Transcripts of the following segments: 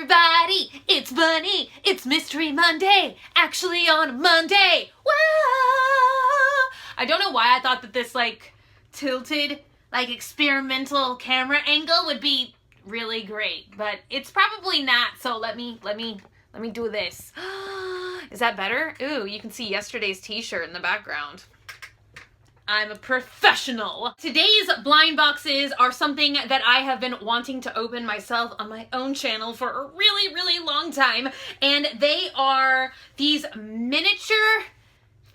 everybody, it's Bunny, it's Mystery Monday, actually on a Monday, whoa! I don't know why I thought that this, tilted, experimental camera angle would be really great, but it's probably not, so let me do this. Is that better? Ooh, you can see yesterday's t-shirt in the background. I'm a professional. Today's blind boxes are something that I have been wanting to open myself on my own channel for a really, really long time. And they are these miniature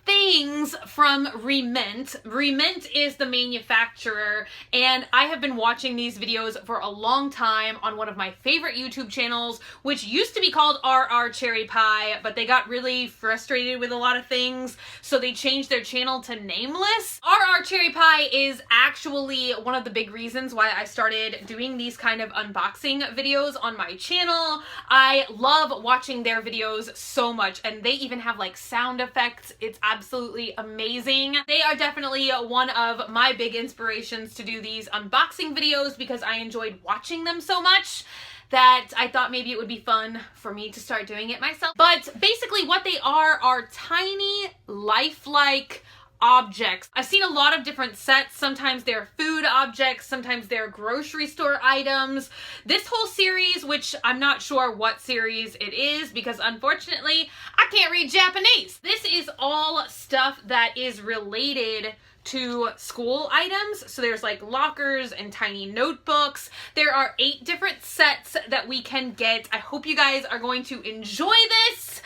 things from Re-Ment. Re-Ment is the manufacturer, and I have been watching these videos for a long time on one of my favorite YouTube channels, which used to be called RR Cherry Pie, but they got really frustrated with a lot of things, so they changed their channel to Nameless. RR Cherry Pie is actually one of the big reasons why I started doing these kind of unboxing videos on my channel. I love watching their videos so much, and they even have sound effects. It's absolutely amazing. They are definitely one of my big inspirations to do these unboxing videos because I enjoyed watching them so much that I thought maybe it would be fun for me to start doing it myself. But basically what they are tiny, lifelike objects. I've seen a lot of different sets. Sometimes they're food objects, sometimes they're grocery store items. This whole series, which I'm not sure what series it is because unfortunately I can't read Japanese. This is all stuff that is related to school items. So there's lockers and tiny notebooks. There are 8 different sets that we can get. I hope you guys are going to enjoy this.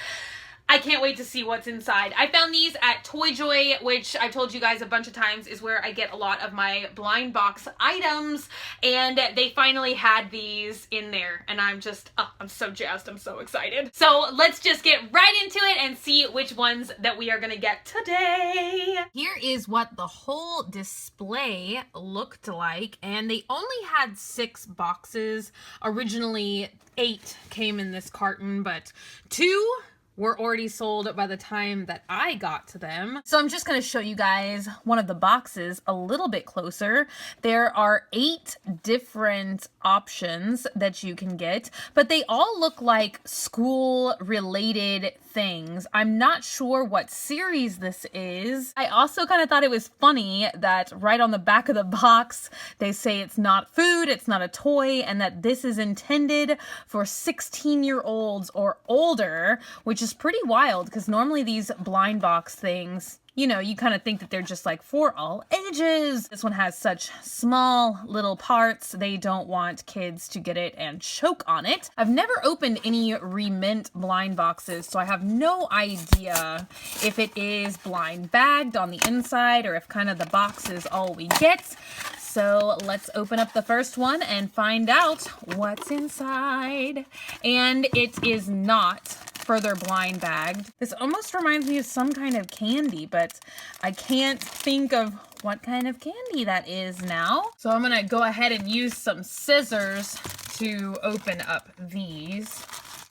I can't wait to see what's inside. I found these at Toy Joy, which I've told you guys a bunch of times is where I get a lot of my blind box items, and they finally had these in there, and I'm so jazzed, I'm so excited. So let's just get right into it and see which ones that we are gonna get today. Here is what the whole display looked like, and they only had 6 boxes. Originally 8 came in this carton, but 2 were already sold by the time that I got to them. So I'm just going to show you guys one of the boxes a little bit closer. There are 8 different options that you can get, but they all look like school related things. I'm not sure what series this is. I also kind of thought it was funny that right on the back of the box, they say it's not food, it's not a toy, and that this is intended for 16-year-olds or older, which is pretty wild because normally these blind box things, you know, you kind of think that they're just for all ages. This one has such small little parts. They don't want kids to get it and choke on it. I've never opened any Re-Ment blind boxes, so I have no idea if it is blind bagged on the inside or if kind of the box is all we get. So let's open up the first one and find out what's inside. And it is not further blind bagged. This almost reminds me of some kind of candy, but I can't think of what kind of candy that is now. So I'm gonna go ahead and use some scissors to open up these.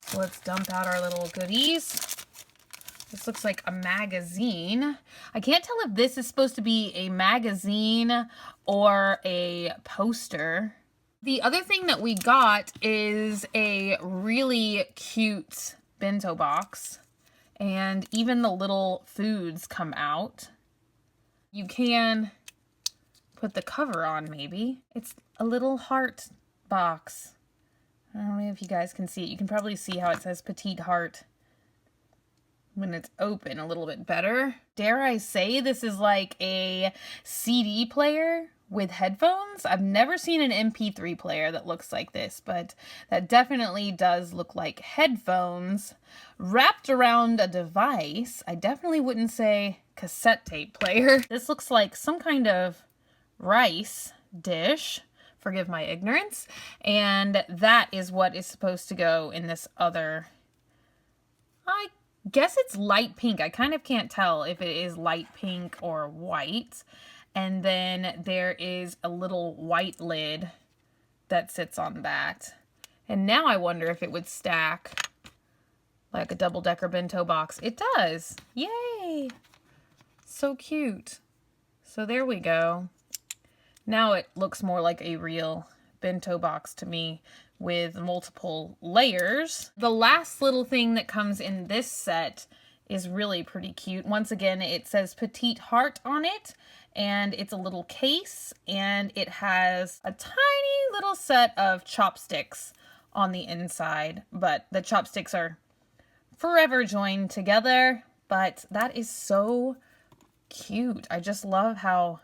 So let's dump out our little goodies. This looks like a magazine. I can't tell if this is supposed to be a magazine or a poster. The other thing that we got is a really cute bento box, and even the little foods come out. You can put the cover on maybe. It's a little heart box. I don't know if you guys can see it. You can probably see how it says Petite Heart when it's open a little bit better. Dare I say this is like a CD player with headphones? I've never seen an MP3 player that looks like this, but that definitely does look like headphones wrapped around a device. I definitely wouldn't say cassette tape player. This looks like some kind of rice dish. Forgive my ignorance. And that is what is supposed to go in this other, I guess it's light pink. I kind of can't tell if it is light pink or white. And then there is a little white lid that sits on that. And now I wonder if it would stack like a double-decker bento box. It does. Yay! So cute. So there we go. Now it looks more like a real bento box to me with multiple layers. The last little thing that comes in this set is really pretty cute. Once again, it says Petite Heart on it, and it's a little case, and it has a tiny little set of chopsticks on the inside, but the chopsticks are forever joined together. But that is so cute. I just love how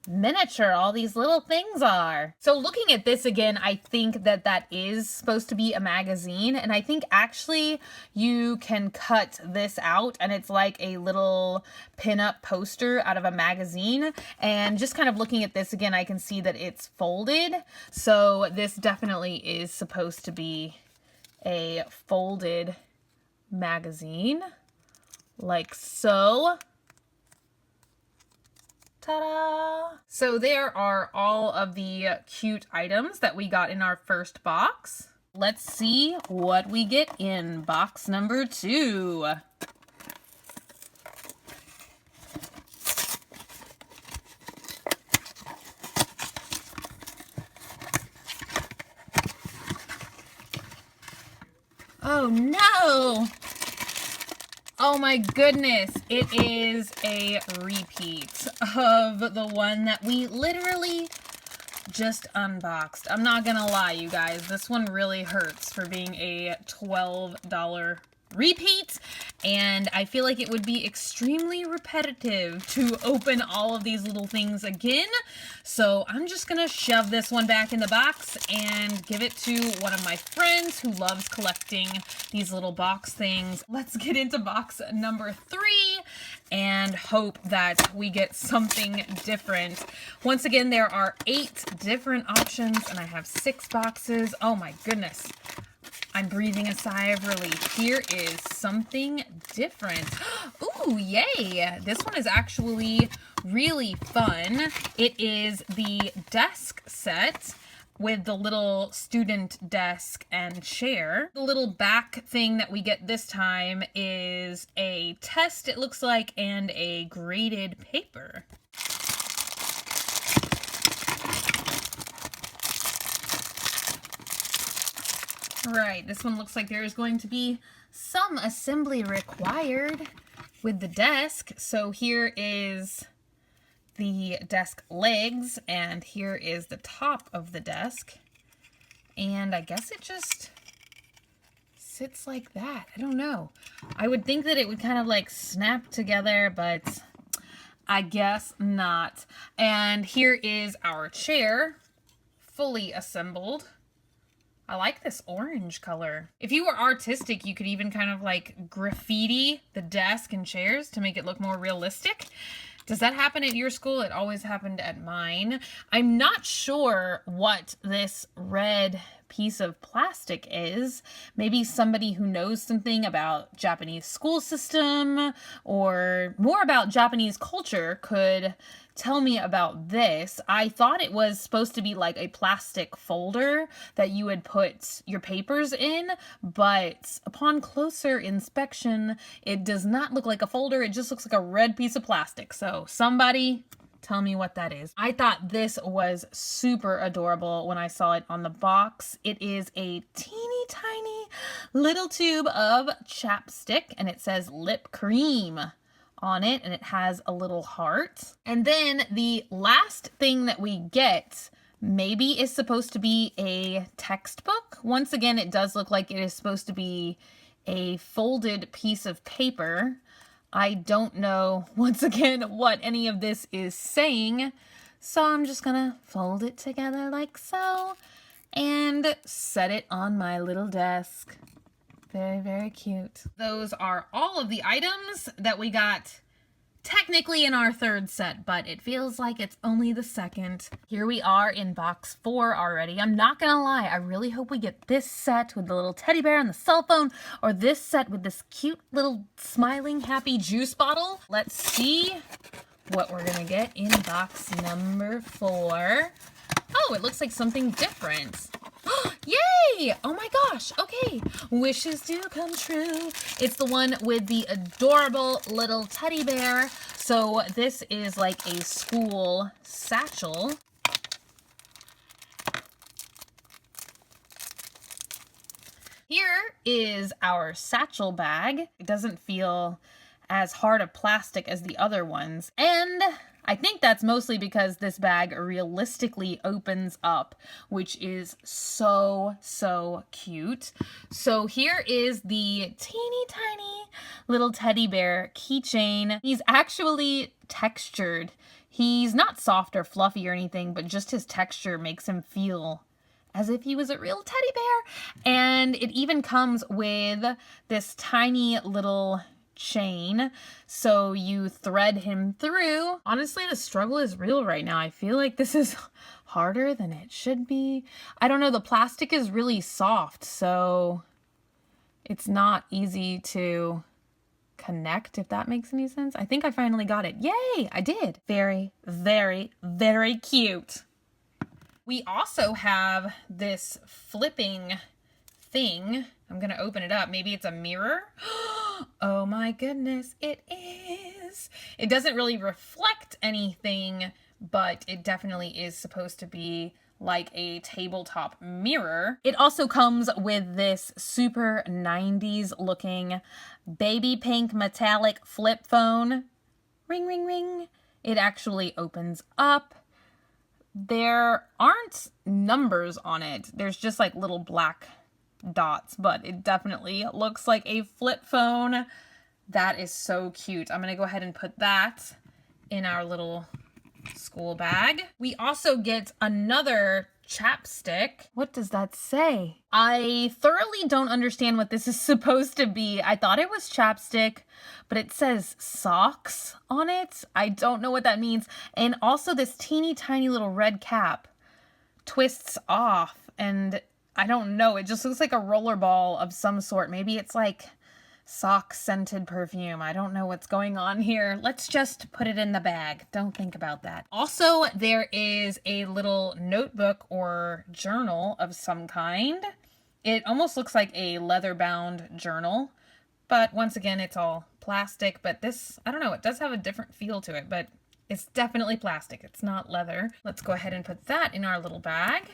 miniature all these little things are. So looking at this again, I think that that is supposed to be a magazine, and I think actually you can cut this out and it's like a little pin-up poster out of a magazine. And just kind of looking at this again, I can see that it's folded, so this definitely is supposed to be a folded magazine, like so. Ta-da! So there are all of the cute items that we got in our first box. Let's see what we get in box number 2. Oh no! Oh my goodness, it is a repeat of the one that we literally just unboxed. I'm not gonna lie, you guys, this one really hurts for being a $12 repeat, and I feel like it would be extremely repetitive to open all of these little things again. So I'm just gonna shove this one back in the box and give it to one of my friends who loves collecting these little box things. Let's get into box number 3 and hope that we get something different. Once again, there are 8 different options and I have 6 boxes. Oh my goodness. I'm breathing a sigh of relief. Here is something different. Ooh, yay! This one is actually really fun. It is the desk set with the little student desk and chair. The little back thing that we get this time is a test, it looks like, and a graded paper. Right, this one looks like there is going to be some assembly required with the desk. So here is the desk legs, and here is the top of the desk. And I guess it just sits like that. I don't know. I would think that it would kind of like snap together, but I guess not. And here is our chair, fully assembled. I like this orange color. If you were artistic, you could even kind of like graffiti the desk and chairs to make it look more realistic. Does that happen at your school? It always happened at mine. I'm not sure what this red piece of plastic is. Maybe somebody who knows something about Japanese school system or more about Japanese culture could tell me about this. I thought it was supposed to be like a plastic folder that you would put your papers in, but upon closer inspection, it does not look like a folder. It just looks like a red piece of plastic. So somebody tell me what that is. I thought this was super adorable when I saw it on the box. It is a teeny tiny little tube of chapstick, and it says lip cream on it, and it has a little heart. And then the last thing that we get maybe is supposed to be a textbook. Once again, it does look like it is supposed to be a folded piece of paper. I don't know, once again, what any of this is saying, so I'm just gonna fold it together like so and set it on my little desk. Very, very cute. Those are all of the items that we got technically in our third set, but it feels like it's only the second. Here we are in box 4 already. I'm not gonna lie, I really hope we get this set with the little teddy bear and the cell phone, or this set with this cute little smiling happy juice bottle. Let's see what we're gonna get in box number 4. Oh, it looks like something different. Yay! Oh my gosh, okay. Wishes do come true. It's the one with the adorable little teddy bear. So this is like a school satchel. Here is our satchel bag. It doesn't feel as hard of plastic as the other ones. And I think that's mostly because this bag realistically opens up, which is so, so cute. So here is the teeny tiny little teddy bear keychain. He's actually textured. He's not soft or fluffy or anything, but just his texture makes him feel as if he was a real teddy bear. And it even comes with this tiny little chain, so you thread him through. Honestly, the struggle is real right now. I feel like this is harder than it should be. I don't know, the plastic is really soft, so it's not easy to connect, if that makes any sense. I think I finally got it. Yay, I did. Very, very, very cute. We also have this flipping thing. I'm gonna open it up. Maybe it's a mirror. Oh my goodness, it is. It doesn't really reflect anything, but it definitely is supposed to be like a tabletop mirror. It also comes with this super 90s looking baby pink metallic flip phone. Ring, ring, ring. It actually opens up. There aren't numbers on it. There's just like little black dots, but it definitely looks like a flip phone. That is so cute. I'm gonna go ahead and put that in our little school bag. We also get another chapstick. What does that say? I thoroughly don't understand what this is supposed to be. I thought it was chapstick, but it says socks on it. I don't know what that means. And also this teeny tiny little red cap twists off, and I don't know, it just looks like a roller ball of some sort. Maybe it's like sock scented perfume. I don't know what's going on here. Let's just put it in the bag. Don't think about that. Also, there is a little notebook or journal of some kind. It almost looks like a leather-bound journal, but once again, it's all plastic. But this, I don't know, it does have a different feel to it, but it's definitely plastic. It's not leather. Let's go ahead and put that in our little bag.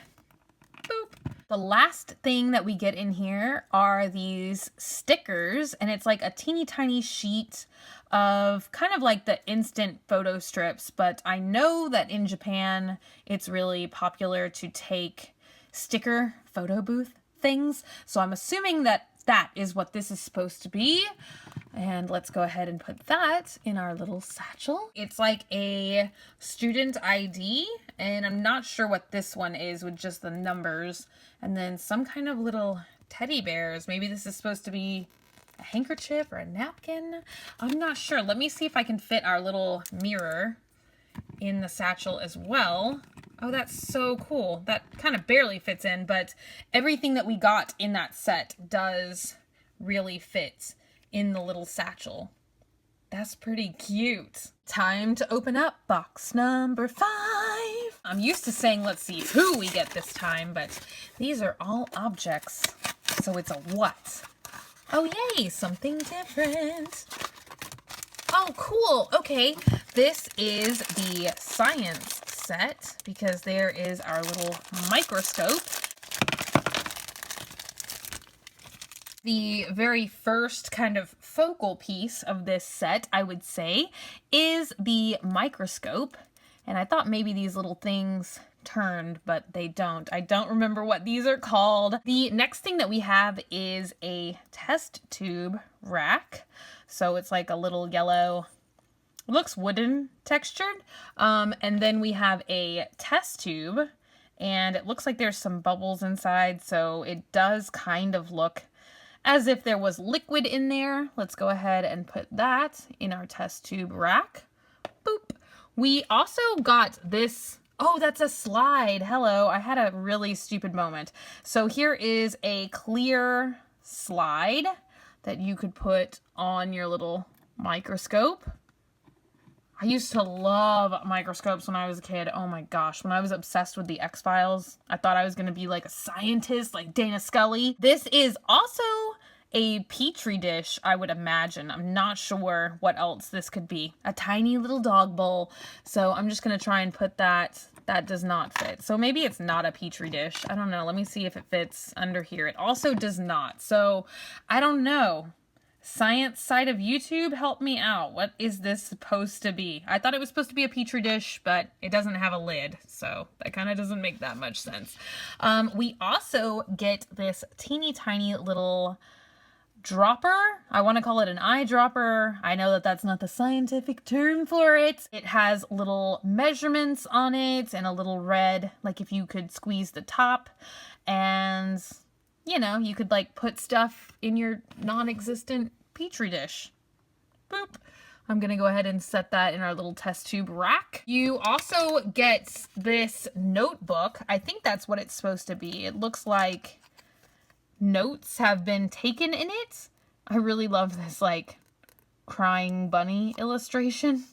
Boop. The last thing that we get in here are these stickers, and it's like a teeny tiny sheet of kind of like the instant photo strips, but I know that in Japan it's really popular to take sticker photo booth things, so I'm assuming that that is what this is supposed to be. And let's go ahead and put that in our little satchel. It's like a student ID, and I'm not sure what this one is with just the numbers. And then some kind of little teddy bears. Maybe this is supposed to be a handkerchief or a napkin. I'm not sure. Let me see if I can fit our little mirror in the satchel as well. Oh, that's so cool. That kind of barely fits in, but everything that we got in that set does really fit in the little satchel. That's pretty cute. Time to open up box number 5. I'm used to saying, let's see who we get this time, but these are all objects, so it's a what? Oh, yay, something different. Oh, cool. Okay, this is the science set because there is our little microscope. The very first kind of focal piece of this set, I would say, is the microscope. And I thought maybe these little things turned, but they don't. I don't remember what these are called. The next thing that we have is a test tube rack. So it's like a little yellow, looks wooden textured. And then we have a test tube, and it looks like there's some bubbles inside. So it does kind of look as if there was liquid in there. Let's go ahead and put that in our test tube rack. Boop. We also got this. Oh, that's a slide. Hello. I had a really stupid moment. So here is a clear slide that you could put on your little microscope. I used to love microscopes when I was a kid. Oh my gosh, when I was obsessed with the X-Files, I thought I was going to be like a scientist like Dana Scully. This is also a petri dish, I would imagine. I'm not sure what else this could be. A tiny little dog bowl. So I'm just going to try and put that that does not fit. So maybe it's not a Petri dish. I don't know. Let me see if it fits under here. It also does not. So I don't know. Science side of YouTube, help me out. What is this supposed to be? I thought it was supposed to be a Petri dish, but it doesn't have a lid. So that kind of doesn't make that much sense. We also get this teeny tiny little dropper. I want to call it an eyedropper. I know that that's not the scientific term for it. It has little measurements on it and a little red, like if you could squeeze the top, and you know, you could like put stuff in your non-existent Petri dish. Boop. I'm gonna go ahead and set that in our little test tube rack. You also get this notebook. I think that's what it's supposed to be. It looks like notes have been taken in it. I really love this like crying bunny illustration.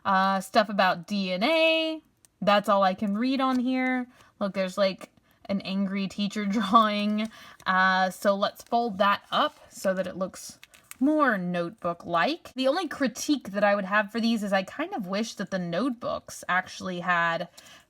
Stuff about DNA. That's all I can read on here. Look, there's like an angry teacher drawing. So let's fold that up so that it looks more notebook-like. The only critique that I would have for these is I kind of wish that the notebooks actually had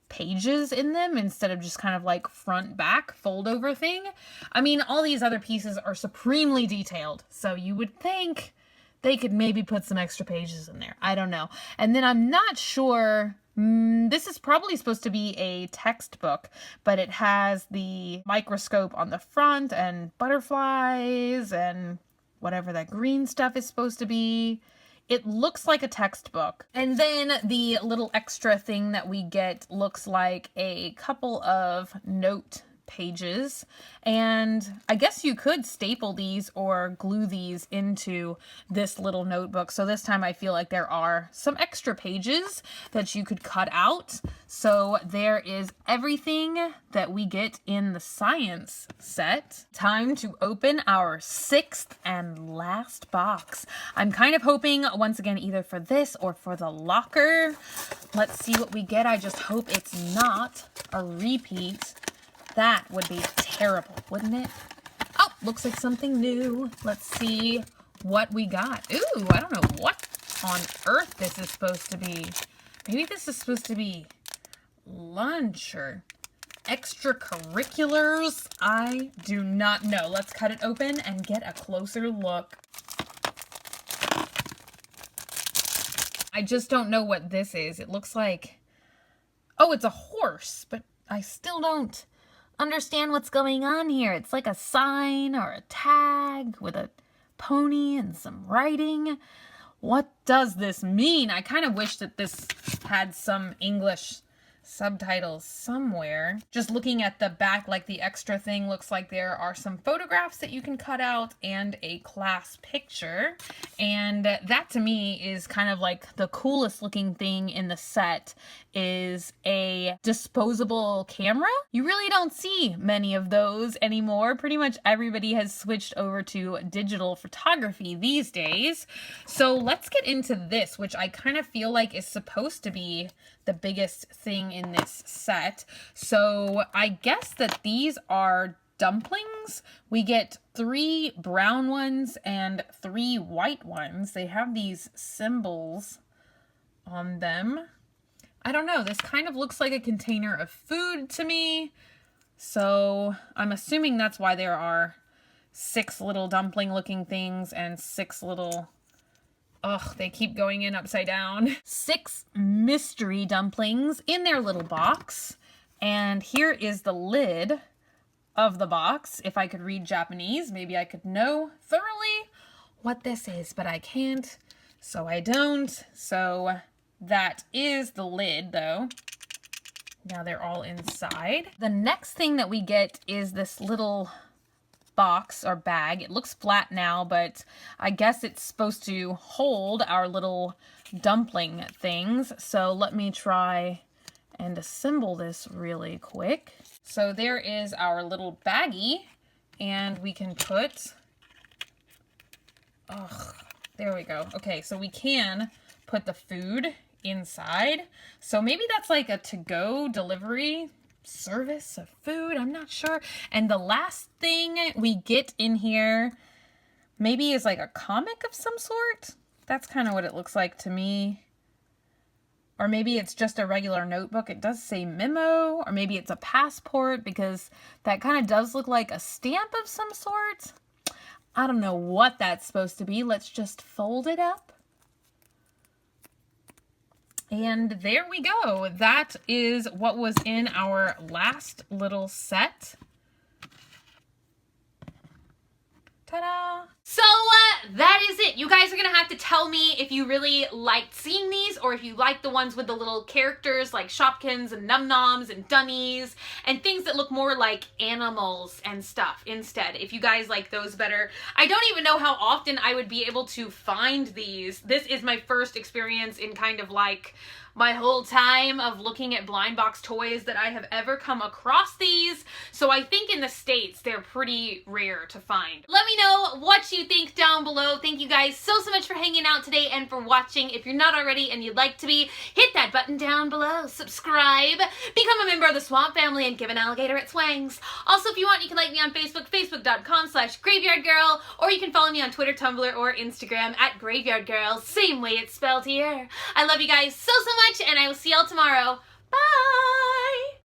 pages in them instead of just kind of like front back fold over thing. I mean, all these other pieces are supremely detailed, so you would think they could maybe put some extra pages in there. I don't know. And then I'm not sure, this is probably supposed to be a textbook, but it has the microscope on the front and butterflies and whatever that green stuff is supposed to be. It looks like a textbook. And then the little extra thing that we get looks like a couple of note pages. And I guess you could staple these or glue these into this little notebook. So this time I feel like there are some extra pages that you could cut out. So there is everything that we get in the science set. Time to open our 6th and last box. I'm kind of hoping once again either for this or for the locker. Let's see what we get. I just hope it's not a repeat. That would be terrible, wouldn't it? Oh, looks like something new. Let's see what we got. Ooh, I don't know what on earth this is supposed to be. Maybe this is supposed to be lunch or extracurriculars. I do not know. Let's cut it open and get a closer look. I just don't know what this is. It looks like, oh, it's a horse, but I still don't understand what's going on here. It's like a sign or a tag with a pony and some writing. What does this mean? I kind of wish that this had some English subtitles somewhere. Just looking at the back, like the extra thing, looks like there are some photographs that you can cut out and a class picture. And that to me is kind of like the coolest looking thing in the set is a disposable camera. You really don't see many of those anymore. Pretty much everybody has switched over to digital photography these days. So let's get into this, which I kind of feel like is supposed to be the biggest thing in this set. So I guess that these are dumplings. We get 3 brown ones and 3 white ones. They have these symbols on them. I don't know. This kind of looks like a container of food to me. So I'm assuming that's why there are 6 little dumpling looking things and 6 little, ugh, they keep going in upside down. 6 mystery dumplings in their little box. And here is the lid of the box. If I could read Japanese, maybe I could know thoroughly what this is, but I can't, so I don't. So that is the lid, though. Now they're all inside. The next thing that we get is this little box or bag. It looks flat now, but I guess it's supposed to hold our little dumpling things. So let me try and assemble this really quick. So there is our little baggie, and we can put, oh, there we go. Okay, so we can put the food inside. So maybe that's like a to-go delivery service of food. I'm not sure. And the last thing we get in here maybe is like a comic of some sort. That's kind of what it looks like to me. Or maybe it's just a regular notebook. It does say memo, or maybe it's a passport because that kind of does look like a stamp of some sort. I don't know what that's supposed to be. Let's just fold it up. And there we go. That is what was in our last little set. Ta-da! So that is it. You guys are gonna have to tell me if you really liked seeing these, or if you like the ones with the little characters like Shopkins and Num Noms and Dunnies and things that look more like animals and stuff instead. If you guys like those better. I don't even know how often I would be able to find these. This is my first experience in kind of like my whole time of looking at blind box toys that I have ever come across these. So I think in the States they're pretty rare to find. Let me know what you think down below. Thank you guys so much for hanging out today and for watching. If you're not already and you'd like to be, hit that button down below, subscribe, become a member of the Swamp family, and give an alligator its wangs. Also, if you want, you can like me on Facebook, facebook.com/graveyardgirl, or you can follow me on Twitter, Tumblr, or Instagram at graveyardgirl, same way it's spelled here. I love you guys so much, and I will see y'all tomorrow. Bye!